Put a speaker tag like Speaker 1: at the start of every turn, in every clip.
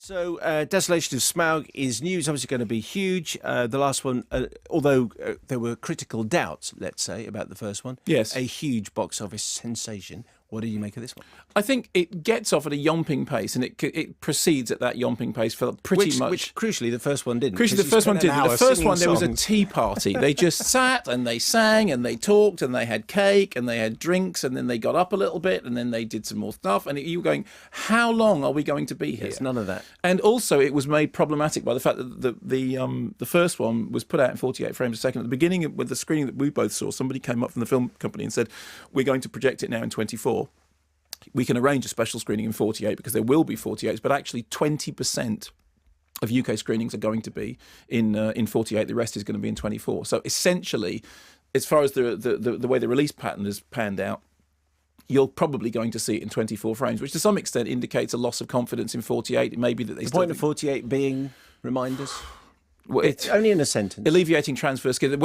Speaker 1: So, Desolation of Smaug is news, obviously going to be huge. The last one, although there were critical doubts, let's say, about the first one.
Speaker 2: Yes.
Speaker 1: A huge box office sensation. What do you make of this one?
Speaker 2: I think it gets off at a yomping pace, and it proceeds at that yomping pace for pretty much.
Speaker 1: Which, crucially, the first one didn't.
Speaker 2: Crucially, the first one didn't. The first one, there was a tea party. They just sat and they sang and they talked and they had cake and they had drinks and then they got up a little bit and then they did some more stuff. And you were going, how long are we going to be here?
Speaker 1: It's none of that.
Speaker 2: And also, it was made problematic by the fact that the first one was put out in 48 frames a second. At the beginning, with the screening that we both saw, somebody came up from the film company and said, "We're going to project it now in 24. We can arrange a special screening in 48 because there will be 48s, but actually 20% of UK screenings are going to be in 48. The rest is going to be in 24. So essentially, as far as the way the release pattern has panned out, you're probably going to see it in 24 frames, which to some extent indicates a loss of confidence in 48. It may be that they
Speaker 1: The
Speaker 2: still
Speaker 1: point of 48 being reminders.
Speaker 2: Well,
Speaker 1: It's only in a sentence.
Speaker 2: Alleviating transfer skills.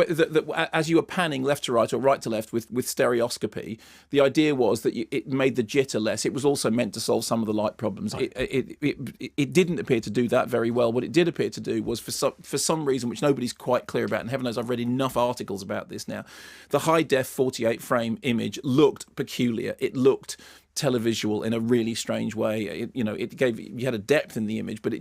Speaker 2: As you were panning left to right or right to left with stereoscopy, the idea was that it made the jitter less. It was also meant to solve some of the light problems. Right. It didn't appear to do that very well. What it did appear to do was, for some reason, which nobody's quite clear about, and heaven knows I've read enough articles about this now, the high-def 48-frame image looked peculiar. It looked televisual in a really strange way. It gave you had a depth in the image, but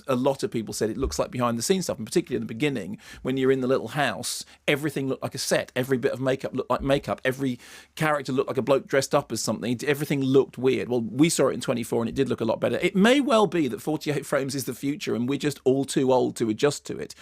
Speaker 2: a lot of people said it looks like behind the scenes stuff, and particularly in the beginning when you're in the little house, everything looked like a set. Every bit of makeup looked like makeup. Every character looked like a bloke dressed up as something. Everything looked weird. Well, we saw it in 24 and it did look a lot better. It may well be that 48 frames is the future and we're just all too old to adjust to it.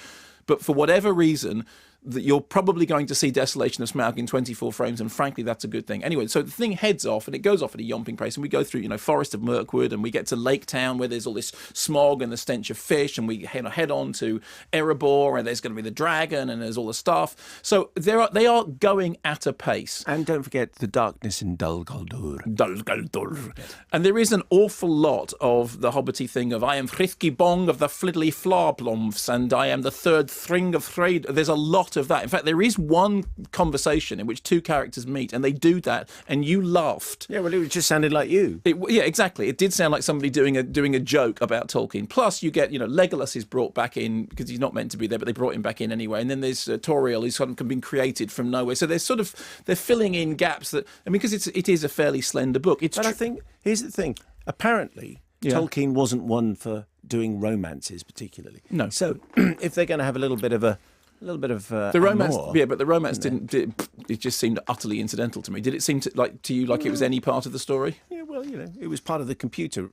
Speaker 2: But for whatever reason, that you're probably going to see Desolation of Smaug in 24 frames, and frankly, that's a good thing. Anyway, so the thing heads off, and it goes off at a yomping pace, and we go through, Forest of Mirkwood, and we get to Lake Town, where there's all this smog and the stench of fish, and we head on to Erebor, and there's going to be the dragon, and there's all the stuff. So they are going at a pace.
Speaker 1: And don't forget the darkness in Dol Guldur.
Speaker 2: Yes. And there is an awful lot of the Hobbity thing of I am Frithki Bong of the Flidley Flarblomfs, and I am the third Thring of Thrade. There's a lot of that. In fact, there is one conversation in which two characters meet and they do that, and you laughed.
Speaker 1: Yeah, well, it just sounded like you.
Speaker 2: Yeah, exactly. It did sound like somebody doing a joke about Tolkien. Plus, you get, Legolas is brought back in because he's not meant to be there, but they brought him back in anyway. And then there's Tauriel, who's sort of been created from nowhere. So they're filling in gaps that, because it is a fairly slender book.
Speaker 1: But I think here's the thing. Apparently, Tolkien wasn't one for doing romances particularly.
Speaker 2: No.
Speaker 1: So if they're going to have a little bit of
Speaker 2: the romance, but the romance it just seemed utterly incidental to me. Did it seem to you like it was any part of the story?
Speaker 1: Yeah, well, it was part of the computer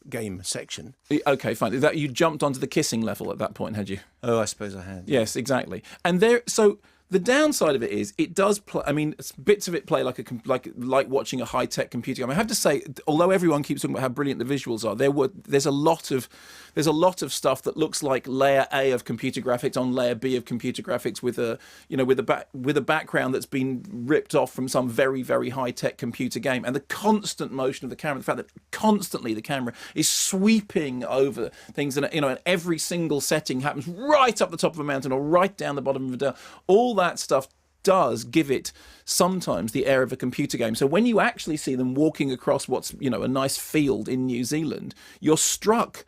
Speaker 1: game section.
Speaker 2: Okay, fine. That you jumped onto the kissing level at that point, had you?
Speaker 1: Oh, I suppose I had.
Speaker 2: Yes, exactly. And the downside of it is it does play. I mean, bits of it play like watching a high-tech computer game. I have to say, although everyone keeps talking about how brilliant the visuals are, there's a lot of stuff that looks like layer A of computer graphics on layer B of computer graphics with a background that's been ripped off from some very, very high-tech computer game. And the constant motion of the camera, the fact that constantly the camera is sweeping over things, and and every single setting happens right up the top of a mountain or right down the bottom of a dale. All that stuff does give it sometimes the air of a computer game. So when you actually see them walking across what's a nice field in New Zealand, you're struck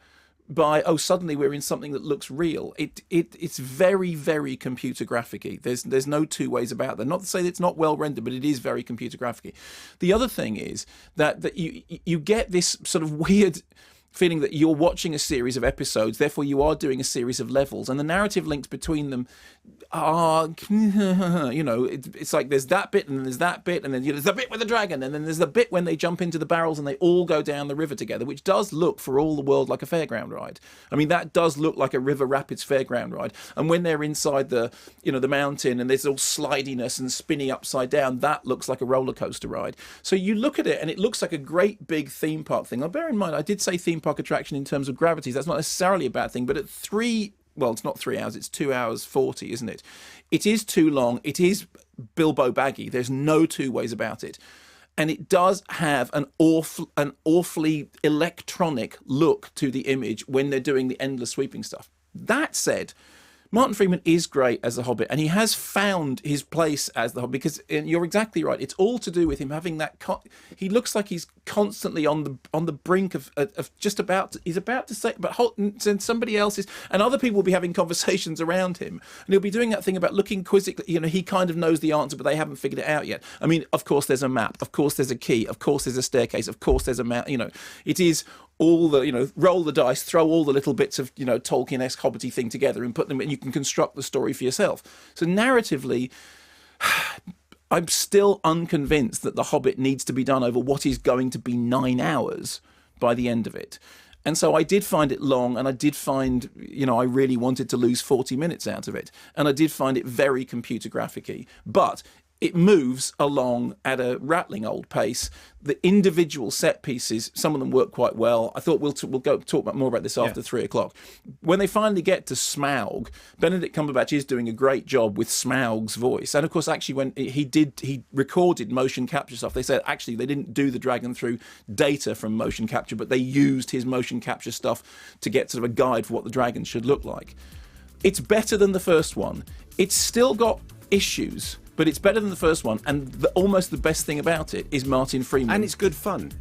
Speaker 2: by suddenly we're in something that looks real. It's very, very computer graphic-y. There's no two ways about that. Not to say that it's not well rendered, but it is very computer graphic-y. The other thing is that you get this sort of weird feeling that you're watching a series of episodes, therefore you are doing a series of levels, and the narrative links between them are, it's like there's that bit and then there's that bit, and then there's the bit with the dragon, and then there's the bit when they jump into the barrels and they all go down the river together, which does look for all the world like a fairground ride. I mean, that does look like a River Rapids fairground ride. And when they're inside the mountain and there's all slidiness and spinning upside down, that looks like a roller coaster ride. So you look at it and it looks like a great big theme park thing. Now, bear in mind, I did say theme park attraction in terms of gravities. That's not necessarily a bad thing, but at it's not 3 hours, it's 2 hours 40, isn't it? It is too long. It is Bilbo Baggy. There's no two ways about it. And it does have an awfully electronic look to the image when they're doing the endless sweeping stuff. That said, Martin Freeman is great as the Hobbit, and he has found his place as the Hobbit, because and you're exactly right. It's all to do with him having that. He looks like he's constantly on the brink of just about. He's about to say, but and somebody else is, and other people will be having conversations around him, and he'll be doing that thing about looking quizzically. He kind of knows the answer, but they haven't figured it out yet. I mean, of course, there's a map. Of course, there's a key. Of course, there's a staircase. Of course, there's a map. It is all the, roll the dice, throw all the little bits of, Tolkien-esque Hobbity thing together and put them, and you can construct the story for yourself. So narratively, I'm still unconvinced that The Hobbit needs to be done over what is going to be 9 hours by the end of it. And so I did find it long, and I did find, I really wanted to lose 40 minutes out of it. And I did find it very computer graphic-y. But it moves along at a rattling old pace. The individual set pieces, some of them work quite well. I thought we'll go talk more about this after 3 o'clock. When they finally get to Smaug, Benedict Cumberbatch is doing a great job with Smaug's voice. And of course, actually, when he recorded motion capture stuff, they said actually they didn't do the dragon through data from motion capture, but they used his motion capture stuff to get sort of a guide for what the dragon should look like. It's better than the first one. It's still got issues, but it's better than the first one, and almost the best thing about it is Martin Freeman.
Speaker 1: And it's good fun.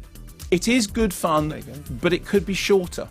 Speaker 2: It is good fun, but it could be shorter.